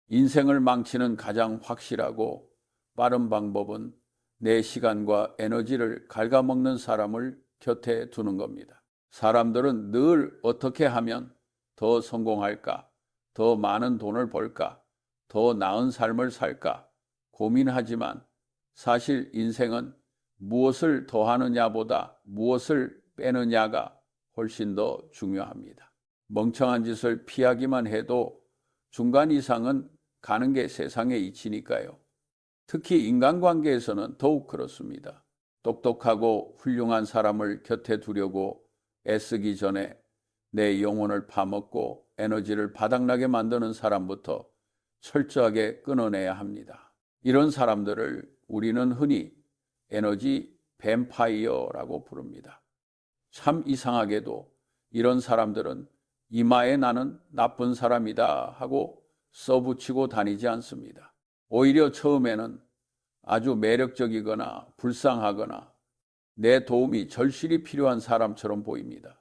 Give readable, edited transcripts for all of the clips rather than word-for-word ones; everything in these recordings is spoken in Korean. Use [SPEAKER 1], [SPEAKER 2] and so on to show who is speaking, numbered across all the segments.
[SPEAKER 1] 인생을 망치는 가장 확실하고 빠른 방법은 내 시간과 에너지를 갉아먹는 사람을 곁에 두는 겁니다. 사람들은 늘 어떻게 하면 더 성공할까, 더 많은 돈을 벌까, 더 나은 삶을 살까 고민하지만 사실 인생은 무엇을 더하느냐보다 무엇을 빼느냐가 훨씬 더 중요합니다. 멍청한 짓을 피하기만 해도 중간 이상은 가는 게 세상의 이치니까요. 특히 인간관계에서는 더욱 그렇습니다. 똑똑하고 훌륭한 사람을 곁에 두려고 애쓰기 전에 내 영혼을 파먹고 에너지를 바닥나게 만드는 사람부터 철저하게 끊어내야 합니다. 이런 사람들을 우리는 흔히 에너지 뱀파이어라고 부릅니다. 참 이상하게도 이런 사람들은 이마에 나는 나쁜 사람이다 하고 써붙이고 다니지 않습니다. 오히려 처음에는 아주 매력적이거나 불쌍하거나 내 도움이 절실히 필요한 사람처럼 보입니다.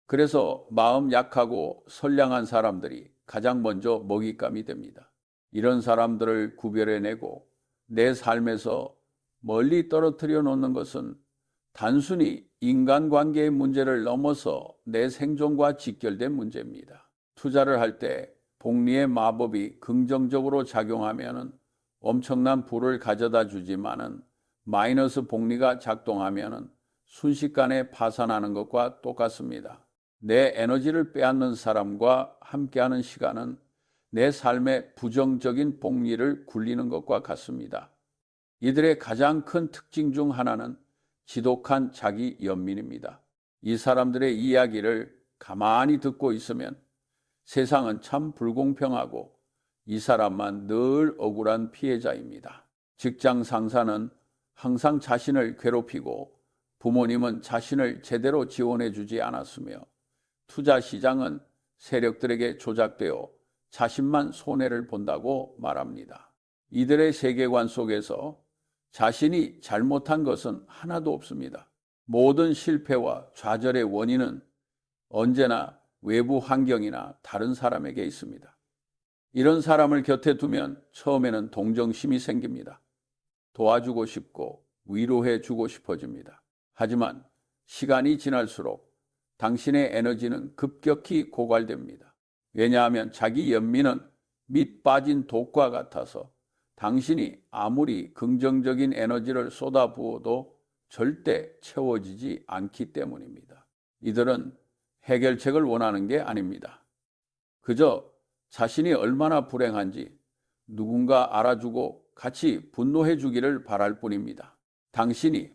[SPEAKER 1] 그래서 마음 약하고 선량한 사람들이 가장 먼저 먹잇감이 됩니다. 이런 사람들을 구별해내고 내 삶에서 멀리 떨어뜨려 놓는 것은 단순히 인간관계의 문제를 넘어서 내 생존과 직결된 문제입니다. 투자를 할 때 복리의 마법이 긍정적으로 작용하면 엄청난 부를 가져다 주지만은 마이너스 복리가 작동하면 순식간에 파산하는 것과 똑같습니다. 내 에너지를 빼앗는 사람과 함께하는 시간은 내 삶의 부정적인 복리를 굴리는 것과 같습니다. 이들의 가장 큰 특징 중 하나는 지독한 자기 연민입니다. 이 사람들의 이야기를 가만히 듣고 있으면 세상은 참 불공평하고 이 사람만 늘 억울한 피해자입니다. 직장 상사는 항상 자신을 괴롭히고 부모님은 자신을 제대로 지원해 주지 않았으며 투자 시장은 세력들에게 조작되어 자신만 손해를 본다고 말합니다. 이들의 세계관 속에서 자신이 잘못한 것은 하나도 없습니다. 모든 실패와 좌절의 원인은 언제나 외부 환경이나 다른 사람에게 있습니다. 이런 사람을 곁에 두면 처음에는 동정심이 생깁니다. 도와주고 싶고 위로해 주고 싶어집니다. 하지만 시간이 지날수록 당신의 에너지는 급격히 고갈됩니다. 왜냐하면 자기 연민은 밑 빠진 독과 같아서 당신이 아무리 긍정적인 에너지를 쏟아부어도 절대 채워지지 않기 때문입니다. 이들은 해결책을 원하는 게 아닙니다. 그저 자신이 얼마나 불행한지 누군가 알아주고 같이 분노해 주기를 바랄 뿐입니다. 당신이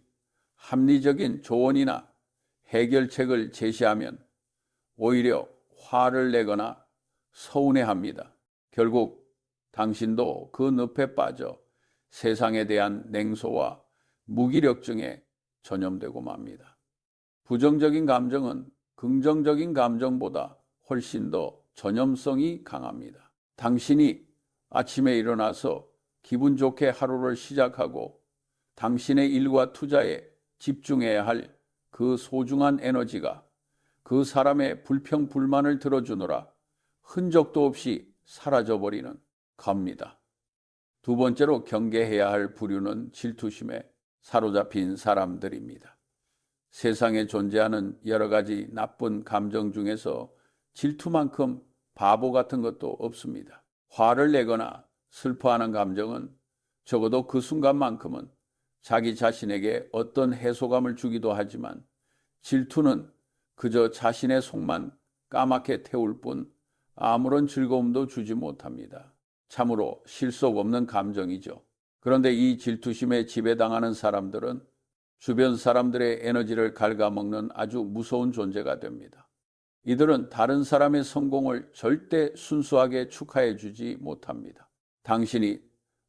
[SPEAKER 1] 합리적인 조언이나 해결책을 제시하면 오히려 화를 내거나 서운해합니다. 결국 당신도 그 늪에 빠져 세상에 대한 냉소와 무기력증에 전염되고 맙니다. 부정적인 감정은 긍정적인 감정보다 훨씬 더 전염성이 강합니다. 당신이 아침에 일어나서 기분 좋게 하루를 시작하고 당신의 일과 투자에 집중해야 할 그 소중한 에너지가 그 사람의 불평, 불만을 들어주느라 흔적도 없이 사라져버리는 겁니다. 두 번째로 경계해야 할 부류는 질투심에 사로잡힌 사람들입니다. 세상에 존재하는 여러 가지 나쁜 감정 중에서 질투만큼 바보 같은 것도 없습니다. 화를 내거나 슬퍼하는 감정은 적어도 그 순간만큼은 자기 자신에게 어떤 해소감을 주기도 하지만 질투는 그저 자신의 속만 까맣게 태울 뿐 아무런 즐거움도 주지 못합니다. 참으로 실속 없는 감정이죠. 그런데 이 질투심에 지배당하는 사람들은 주변 사람들의 에너지를 갉아먹는 아주 무서운 존재가 됩니다. 이들은 다른 사람의 성공을 절대 순수하게 축하해 주지 못합니다. 당신이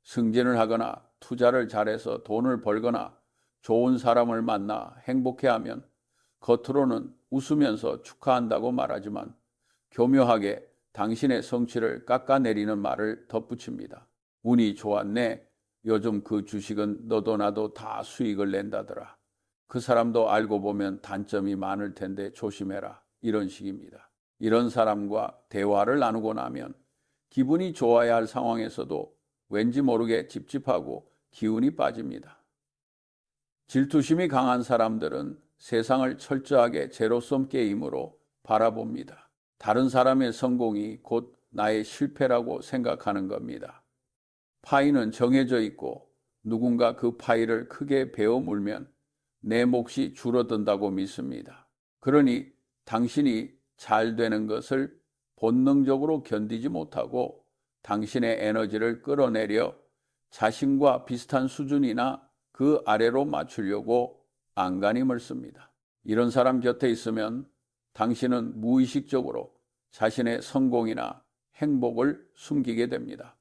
[SPEAKER 1] 승진을 하거나 투자를 잘해서 돈을 벌거나 좋은 사람을 만나 행복해하면 겉으로는 웃으면서 축하한다고 말하지만 교묘하게 당신의 성취를 깎아내리는 말을 덧붙입니다. 운이 좋았네. 요즘 그 주식은 너도 나도 다 수익을 낸다더라. 그 사람도 알고 보면 단점이 많을 텐데 조심해라. 이런 식입니다. 이런 사람과 대화를 나누고 나면 기분이 좋아야 할 상황에서도 왠지 모르게 찝찝하고 기운이 빠집니다. 질투심이 강한 사람들은 세상을 철저하게 제로섬 게임으로 바라봅니다. 다른 사람의 성공이 곧 나의 실패라고 생각하는 겁니다. 파이는 정해져 있고 누군가 그 파이를 크게 베어 물면 내 몫이 줄어든다고 믿습니다. 그러니 당신이 잘 되는 것을 본능적으로 견디지 못하고 당신의 에너지를 끌어내려 자신과 비슷한 수준이나 그 아래로 맞추려고 안간힘을 씁니다. 이런 사람 곁에 있으면 당신은 무의식적으로 자신의 성공이나 행복을 숨기게 됩니다.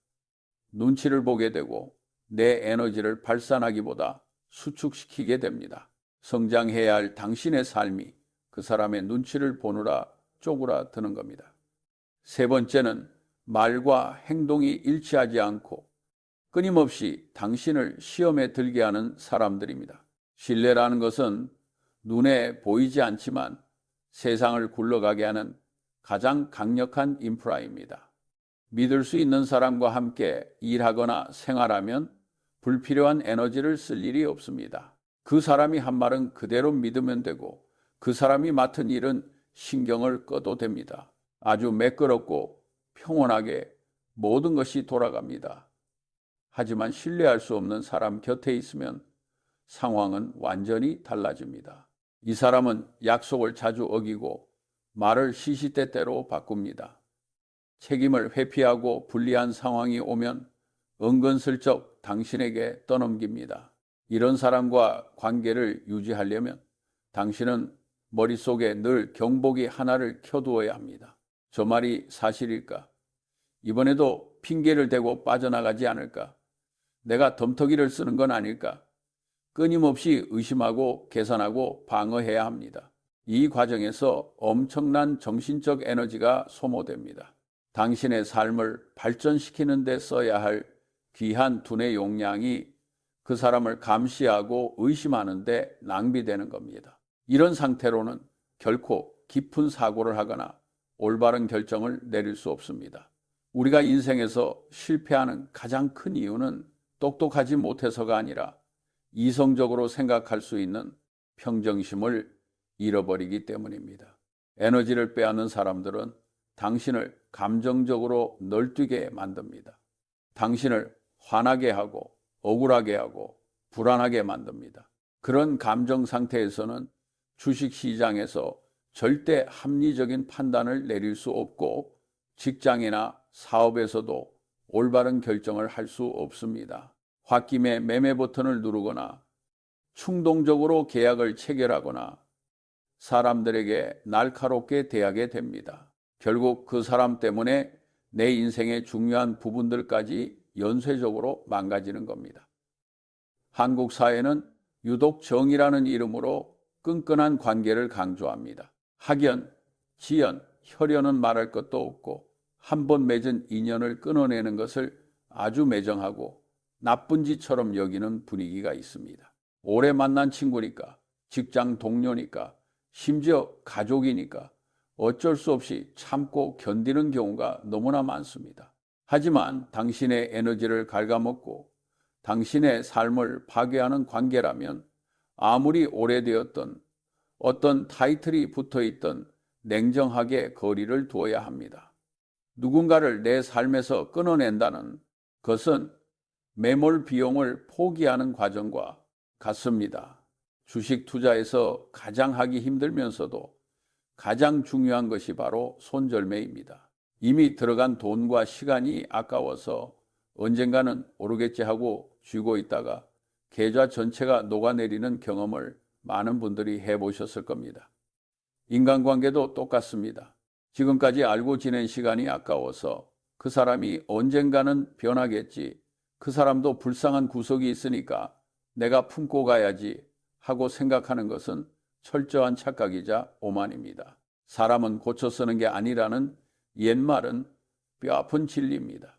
[SPEAKER 1] 눈치를 보게 되고 내 에너지를 발산하기보다 수축시키게 됩니다. 성장해야 할 당신의 삶이 그 사람의 눈치를 보느라 쪼그라드는 겁니다. 세 번째는 말과 행동이 일치하지 않고 끊임없이 당신을 시험에 들게 하는 사람들입니다. 신뢰라는 것은 눈에 보이지 않지만 세상을 굴러가게 하는 가장 강력한 인프라입니다. 믿을 수 있는 사람과 함께 일하거나 생활하면 불필요한 에너지를 쓸 일이 없습니다. 그 사람이 한 말은 그대로 믿으면 되고 그 사람이 맡은 일은 신경을 꺼도 됩니다. 아주 매끄럽고 평온하게 모든 것이 돌아갑니다. 하지만 신뢰할 수 없는 사람 곁에 있으면 상황은 완전히 달라집니다. 이 사람은 약속을 자주 어기고 말을 시시때때로 바꿉니다. 책임을 회피하고 불리한 상황이 오면 은근슬쩍 당신에게 떠넘깁니다. 이런 사람과 관계를 유지하려면 당신은 머릿속에 늘 경보기 하나를 켜두어야 합니다. 저 말이 사실일까? 이번에도 핑계를 대고 빠져나가지 않을까? 내가 덤터기를 쓰는 건 아닐까? 끊임없이 의심하고 계산하고 방어해야 합니다. 이 과정에서 엄청난 정신적 에너지가 소모됩니다. 당신의 삶을 발전시키는 데 써야 할 귀한 두뇌 용량이 그 사람을 감시하고 의심하는 데 낭비되는 겁니다. 이런 상태로는 결코 깊은 사고를 하거나 올바른 결정을 내릴 수 없습니다. 우리가 인생에서 실패하는 가장 큰 이유는 똑똑하지 못해서가 아니라 이성적으로 생각할 수 있는 평정심을 잃어버리기 때문입니다. 에너지를 빼앗는 사람들은 당신을 감정적으로 널뛰게 만듭니다. 당신을 화나게 하고 억울하게 하고 불안하게 만듭니다. 그런 감정 상태에서는 주식시장에서 절대 합리적인 판단을 내릴 수 없고 직장이나 사업에서도 올바른 결정을 할 수 없습니다. 홧김에 매매 버튼을 누르거나 충동적으로 계약을 체결하거나 사람들에게 날카롭게 대하게 됩니다. 결국 그 사람 때문에 내 인생의 중요한 부분들까지 연쇄적으로 망가지는 겁니다. 한국 사회는 유독 정이라는 이름으로 끈끈한 관계를 강조합니다. 학연, 지연, 혈연은 말할 것도 없고 한 번 맺은 인연을 끊어내는 것을 아주 매정하고 나쁜 짓처럼 여기는 분위기가 있습니다. 오래 만난 친구니까, 직장 동료니까, 심지어 가족이니까 어쩔 수 없이 참고 견디는 경우가 너무나 많습니다. 하지만 당신의 에너지를 갉아먹고 당신의 삶을 파괴하는 관계라면 아무리 오래되었던 어떤 타이틀이 붙어있던 냉정하게 거리를 두어야 합니다. 누군가를 내 삶에서 끊어낸다는 것은 매몰 비용을 포기하는 과정과 같습니다. 주식 투자에서 가장 하기 힘들면서도 가장 중요한 것이 바로 손절매입니다. 이미 들어간 돈과 시간이 아까워서 언젠가는 오르겠지 하고 쥐고 있다가 계좌 전체가 녹아내리는 경험을 많은 분들이 해보셨을 겁니다. 인간관계도 똑같습니다. 지금까지 알고 지낸 시간이 아까워서 그 사람이 언젠가는 변하겠지, 그 사람도 불쌍한 구석이 있으니까 내가 품고 가야지 하고 생각하는 것은 철저한 착각이자 오만입니다. 사람은 고쳐 쓰는 게 아니라는 옛말은 뼈아픈 진리입니다.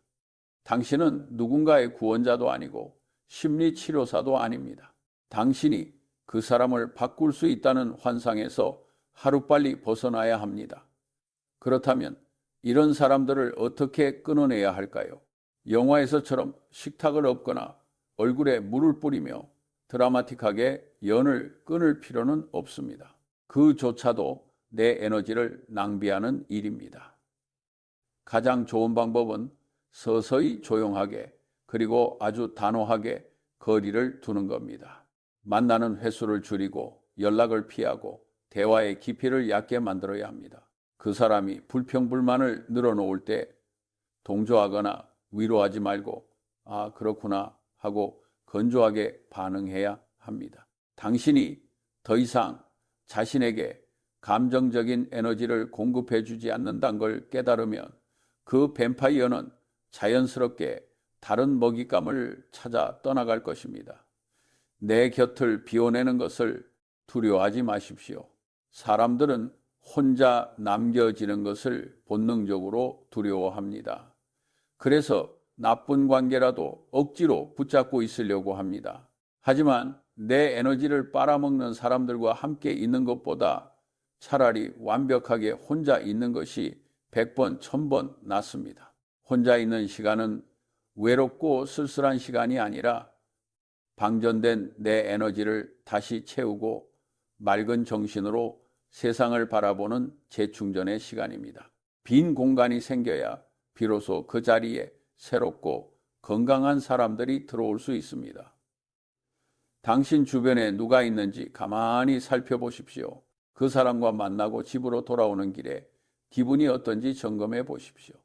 [SPEAKER 1] 당신은 누군가의 구원자도 아니고 심리치료사도 아닙니다. 당신이 그 사람을 바꿀 수 있다는 환상에서 하루빨리 벗어나야 합니다. 그렇다면 이런 사람들을 어떻게 끊어내야 할까요? 영화에서처럼 식탁을 엎거나 얼굴에 물을 뿌리며 드라마틱하게 연을 끊을 필요는 없습니다. 그조차도 내 에너지를 낭비하는 일입니다. 가장 좋은 방법은 서서히 조용하게 그리고 아주 단호하게 거리를 두는 겁니다. 만나는 횟수를 줄이고 연락을 피하고 대화의 깊이를 얕게 만들어야 합니다. 그 사람이 불평불만을 늘어놓을 때 동조하거나 위로하지 말고 아, 그렇구나 하고 건조하게 반응해야 합니다. 당신이 더 이상 자신에게 감정적인 에너지를 공급해 주지 않는다는 걸 깨달으면 그 뱀파이어는 자연스럽게 다른 먹잇감을 찾아 떠나갈 것입니다. 내 곁을 비워내는 것을 두려워하지 마십시오. 사람들은 혼자 남겨지는 것을 본능적으로 두려워합니다. 그래서 나쁜 관계라도 억지로 붙잡고 있으려고 합니다. 하지만 내 에너지를 빨아먹는 사람들과 함께 있는 것보다 차라리 완벽하게 혼자 있는 것이 100번, 1000번 낫습니다. 혼자 있는 시간은 외롭고 쓸쓸한 시간이 아니라 방전된 내 에너지를 다시 채우고 맑은 정신으로 세상을 바라보는 재충전의 시간입니다. 빈 공간이 생겨야 비로소 그 자리에 새롭고 건강한 사람들이 들어올 수 있습니다. 당신 주변에 누가 있는지 가만히 살펴보십시오. 그 사람과 만나고 집으로 돌아오는 길에 기분이 어떤지 점검해 보십시오.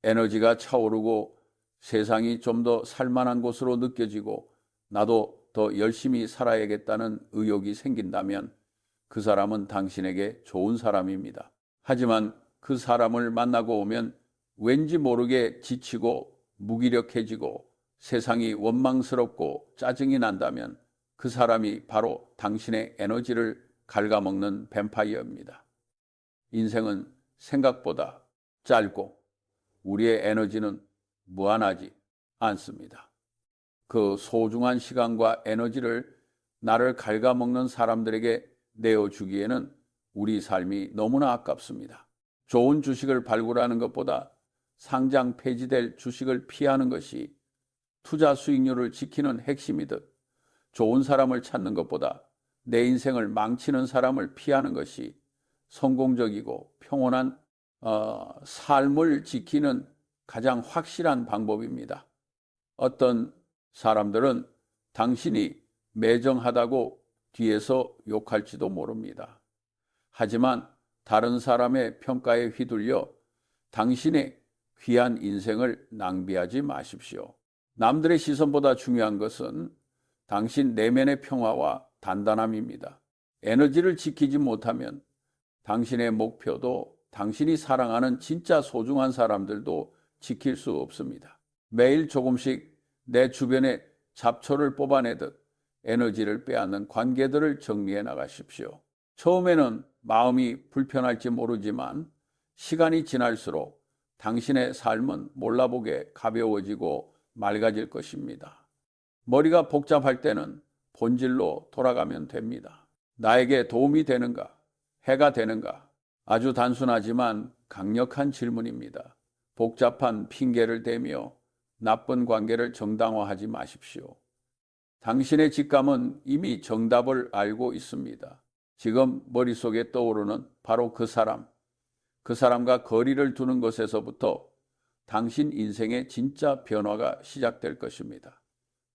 [SPEAKER 1] 에너지가 차오르고 세상이 좀 더 살만한 곳으로 느껴지고 나도 더 열심히 살아야겠다는 의욕이 생긴다면 그 사람은 당신에게 좋은 사람입니다. 하지만 그 사람을 만나고 오면 왠지 모르게 지치고 무기력해지고 세상이 원망스럽고 짜증이 난다면 그 사람이 바로 당신의 에너지를 갉아먹는 뱀파이어입니다. 인생은 생각보다 짧고 우리의 에너지는 무한하지 않습니다. 그 소중한 시간과 에너지를 나를 갉아먹는 사람들에게 내어주기에는 우리 삶이 너무나 아깝습니다. 좋은 주식을 발굴하는 것보다 상장 폐지될 주식을 피하는 것이 투자 수익률을 지키는 핵심이듯 좋은 사람을 찾는 것보다 내 인생을 망치는 사람을 피하는 것이 성공적이고 평온한 삶을 지키는 가장 확실한 방법입니다. 어떤 사람들은 당신이 매정하다고 뒤에서 욕할지도 모릅니다. 하지만 다른 사람의 평가에 휘둘려 당신의 귀한 인생을 낭비하지 마십시오. 남들의 시선보다 중요한 것은 당신 내면의 평화와 단단함입니다. 에너지를 지키지 못하면 당신의 목표도 당신이 사랑하는 진짜 소중한 사람들도 지킬 수 없습니다. 매일 조금씩 내 주변에 잡초를 뽑아내듯 에너지를 빼앗는 관계들을 정리해 나가십시오. 처음에는 마음이 불편할지 모르지만 시간이 지날수록 당신의 삶은 몰라보게 가벼워지고 맑아질 것입니다. 머리가 복잡할 때는 본질로 돌아가면 됩니다. 나에게 도움이 되는가? 해가 되는가? 아주 단순하지만 강력한 질문입니다. 복잡한 핑계를 대며 나쁜 관계를 정당화하지 마십시오. 당신의 직감은 이미 정답을 알고 있습니다. 지금 머릿속에 떠오르는 바로 그 사람과 거리를 두는 것에서부터 당신 인생의 진짜 변화가 시작될 것입니다.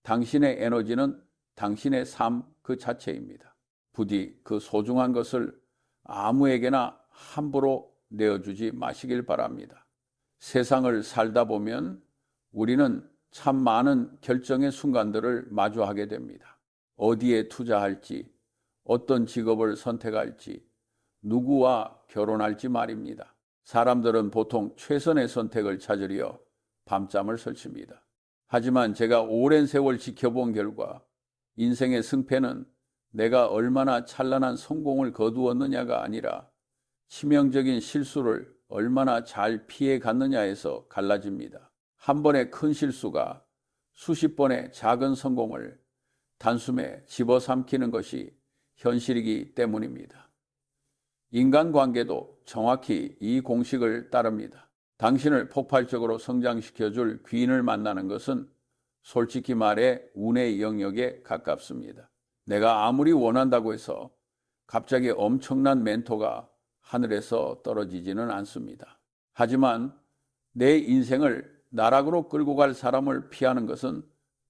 [SPEAKER 1] 당신의 에너지는 당신의 삶 그 자체입니다. 부디 그 소중한 것을 아무에게나 함부로 내어주지 마시길 바랍니다. 세상을 살다 보면 우리는 참 많은 결정의 순간들을 마주하게 됩니다. 어디에 투자할지, 어떤 직업을 선택할지, 누구와 결혼할지 말입니다. 사람들은 보통 최선의 선택을 찾으려 밤잠을 설칩니다. 하지만 제가 오랜 세월 지켜본 결과 인생의 승패는 내가 얼마나 찬란한 성공을 거두었느냐가 아니라 치명적인 실수를 얼마나 잘 피해 갔느냐에서 갈라집니다. 한 번의 큰 실수가 수십 번의 작은 성공을 단숨에 집어삼키는 것이 현실이기 때문입니다. 인간관계도 정확히 이 공식을 따릅니다. 당신을 폭발적으로 성장시켜줄 귀인을 만나는 것은 솔직히 말해 운의 영역에 가깝습니다. 내가 아무리 원한다고 해서 갑자기 엄청난 멘토가 하늘에서 떨어지지는 않습니다. 하지만 내 인생을 나락으로 끌고 갈 사람을 피하는 것은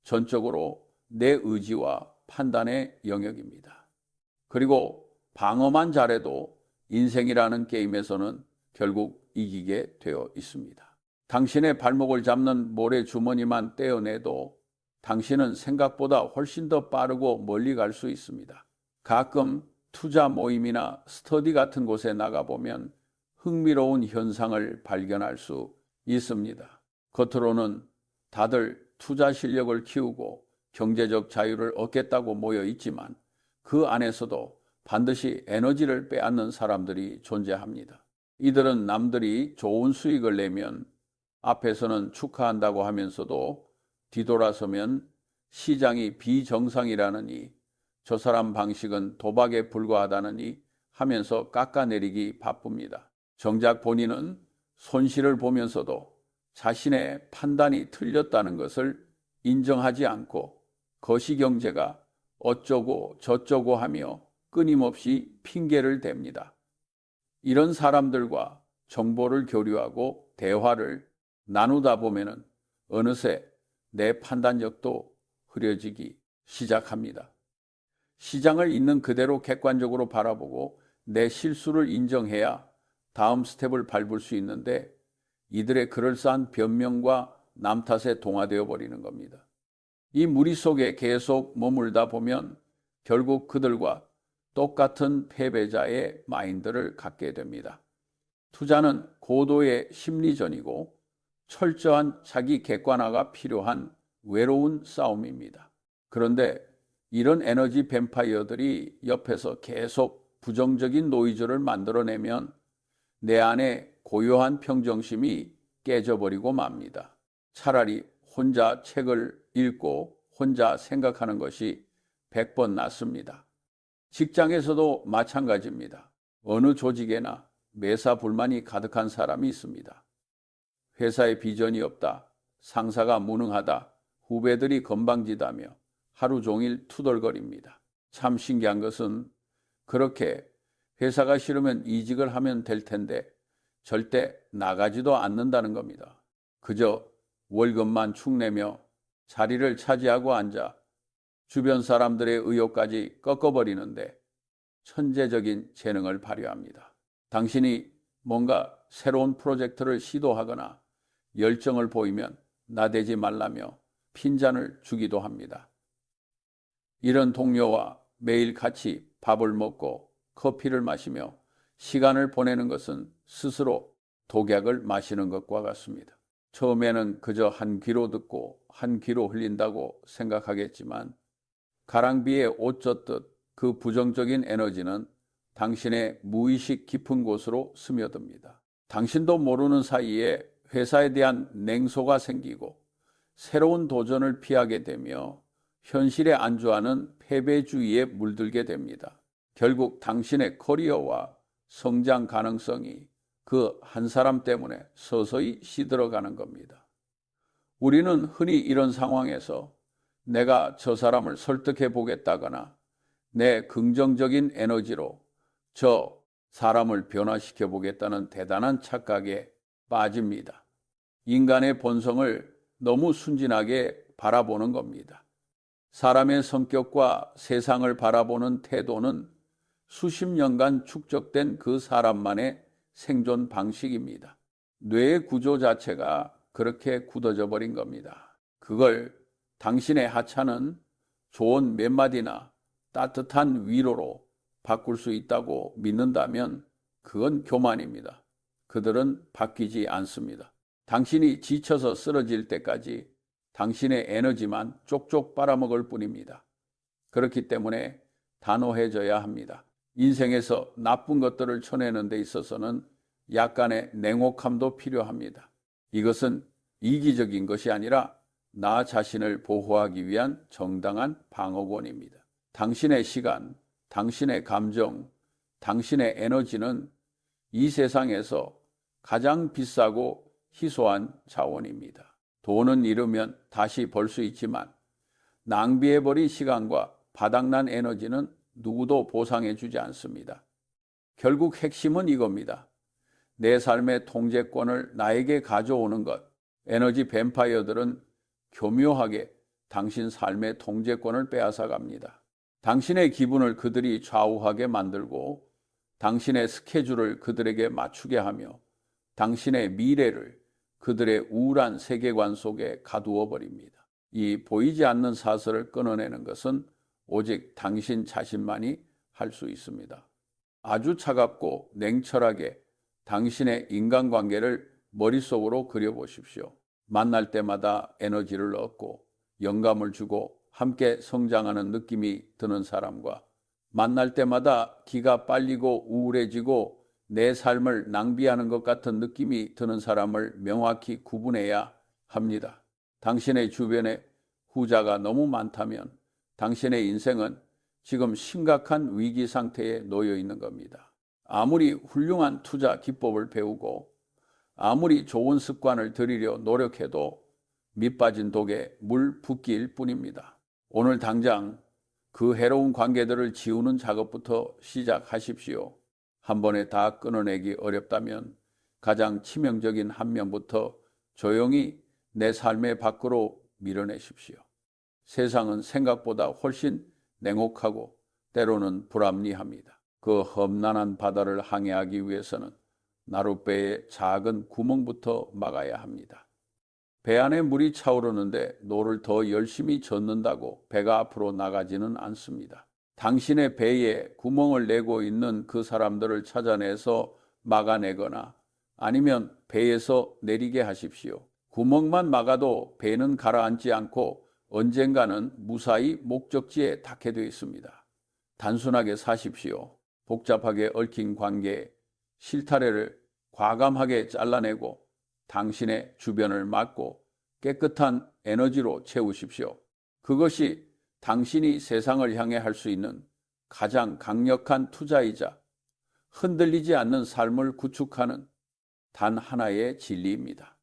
[SPEAKER 1] 전적으로 내 의지와 판단의 영역입니다. 그리고 방어만 잘해도 인생이라는 게임에서는 결국 이기게 되어 있습니다. 당신의 발목을 잡는 모래주머니만 떼어내도 당신은 생각보다 훨씬 더 빠르고 멀리 갈 수 있습니다. 가끔 투자 모임이나 스터디 같은 곳에 나가보면 흥미로운 현상을 발견할 수 있습니다. 겉으로는 다들 투자 실력을 키우고 경제적 자유를 얻겠다고 모여 있지만 그 안에서도 반드시 에너지를 빼앗는 사람들이 존재합니다. 이들은 남들이 좋은 수익을 내면 앞에서는 축하한다고 하면서도 뒤돌아서면 시장이 비정상이라느니 저 사람 방식은 도박에 불과하다느니 하면서 깎아내리기 바쁩니다. 정작 본인은 손실을 보면서도 자신의 판단이 틀렸다는 것을 인정하지 않고 거시경제가 어쩌고 저쩌고 하며 끊임없이 핑계를 댑니다. 이런 사람들과 정보를 교류하고 대화를 나누다 보면은 어느새 내 판단력도 흐려지기 시작합니다. 시장을 있는 그대로 객관적으로 바라보고 내 실수를 인정해야 다음 스텝을 밟을 수 있는데 이들의 그럴싸한 변명과 남 탓에 동화되어 버리는 겁니다. 이 무리 속에 계속 머물다 보면 결국 그들과 똑같은 패배자의 마인드를 갖게 됩니다. 투자는 고도의 심리전이고 철저한 자기 객관화가 필요한 외로운 싸움입니다. 그런데 이런 에너지 뱀파이어들이 옆에서 계속 부정적인 노이즈를 만들어내면 내 안에 고요한 평정심이 깨져버리고 맙니다. 차라리 혼자 책을 읽고 혼자 생각하는 것이 100번 낫습니다. 직장에서도 마찬가지입니다. 어느 조직에나 매사 불만이 가득한 사람이 있습니다. 회사에 비전이 없다, 상사가 무능하다, 후배들이 건방지다며 하루 종일 투덜거립니다. 참 신기한 것은 그렇게 회사가 싫으면 이직을 하면 될 텐데 절대 나가지도 않는다는 겁니다. 그저 월급만 축내며 자리를 차지하고 앉아 주변 사람들의 의욕까지 꺾어버리는데 천재적인 재능을 발휘합니다. 당신이 뭔가 새로운 프로젝트를 시도하거나 열정을 보이면 나대지 말라며 핀잔을 주기도 합니다. 이런 동료와 매일 같이 밥을 먹고 커피를 마시며 시간을 보내는 것은 스스로 독약을 마시는 것과 같습니다. 처음에는 그저 한 귀로 듣고 한 귀로 흘린다고 생각하겠지만 가랑비에 옷 젖듯 그 부정적인 에너지는 당신의 무의식 깊은 곳으로 스며듭니다. 당신도 모르는 사이에 회사에 대한 냉소가 생기고 새로운 도전을 피하게 되며 현실에 안주하는 패배주의에 물들게 됩니다. 결국 당신의 커리어와 성장 가능성이 그 한 사람 때문에 서서히 시들어가는 겁니다. 우리는 흔히 이런 상황에서 내가 저 사람을 설득해 보겠다거나 내 긍정적인 에너지로 저 사람을 변화시켜 보겠다는 대단한 착각에 빠집니다. 인간의 본성을 너무 순진하게 바라보는 겁니다. 사람의 성격과 세상을 바라보는 태도는 수십 년간 축적된 그 사람만의 생존 방식입니다. 뇌의 구조 자체가 그렇게 굳어져 버린 겁니다. 그걸 당신의 하찮은 조언 몇 마디나 따뜻한 위로로 바꿀 수 있다고 믿는다면 그건 교만입니다. 그들은 바뀌지 않습니다. 당신이 지쳐서 쓰러질 때까지 당신의 에너지만 쪽쪽 빨아먹을 뿐입니다. 그렇기 때문에 단호해져야 합니다. 인생에서 나쁜 것들을 쳐내는 데 있어서는 약간의 냉혹함도 필요합니다. 이것은 이기적인 것이 아니라 나 자신을 보호하기 위한 정당한 방어권입니다. 당신의 시간, 당신의 감정, 당신의 에너지는 이 세상에서 가장 비싸고 희소한 자원입니다. 돈은 잃으면 다시 벌 수 있지만 낭비해버린 시간과 바닥난 에너지는 누구도 보상해주지 않습니다. 결국 핵심은 이겁니다. 내 삶의 통제권을 나에게 가져오는 것. 에너지 뱀파이어들은 교묘하게 당신 삶의 통제권을 빼앗아 갑니다. 당신의 기분을 그들이 좌우하게 만들고 당신의 스케줄을 그들에게 맞추게 하며 당신의 미래를 그들의 우울한 세계관 속에 가두어 버립니다. 이 보이지 않는 사슬을 끊어내는 것은 오직 당신 자신만이 할 수 있습니다. 아주 차갑고 냉철하게 당신의 인간관계를 머릿속으로 그려보십시오. 만날 때마다 에너지를 얻고 영감을 주고 함께 성장하는 느낌이 드는 사람과 만날 때마다 기가 빨리고 우울해지고 내 삶을 낭비하는 것 같은 느낌이 드는 사람을 명확히 구분해야 합니다. 당신의 주변에 후자가 너무 많다면 당신의 인생은 지금 심각한 위기 상태에 놓여 있는 겁니다. 아무리 훌륭한 투자 기법을 배우고 아무리 좋은 습관을 들이려 노력해도 밑빠진 독에 물 붓기일 뿐입니다. 오늘 당장 그 해로운 관계들을 지우는 작업부터 시작하십시오. 한 번에 다 끊어내기 어렵다면 가장 치명적인 한 면부터 조용히 내 삶의 밖으로 밀어내십시오. 세상은 생각보다 훨씬 냉혹하고 때로는 불합리합니다. 그 험난한 바다를 항해하기 위해서는 나룻배의 작은 구멍부터 막아야 합니다. 배 안에 물이 차오르는데 노를 더 열심히 젓는다고 배가 앞으로 나가지는 않습니다. 당신의 배에 구멍을 내고 있는 그 사람들을 찾아내서 막아내거나 아니면 배에서 내리게 하십시오. 구멍만 막아도 배는 가라앉지 않고 언젠가는 무사히 목적지에 닿게 되어 있습니다. 단순하게 사십시오. 복잡하게 얽힌 관계에 실타래를 과감하게 잘라내고 당신의 주변을 막고 깨끗한 에너지로 채우십시오. 그것이 당신이 세상을 향해 할 수 있는 가장 강력한 투자이자 흔들리지 않는 삶을 구축하는 단 하나의 진리입니다.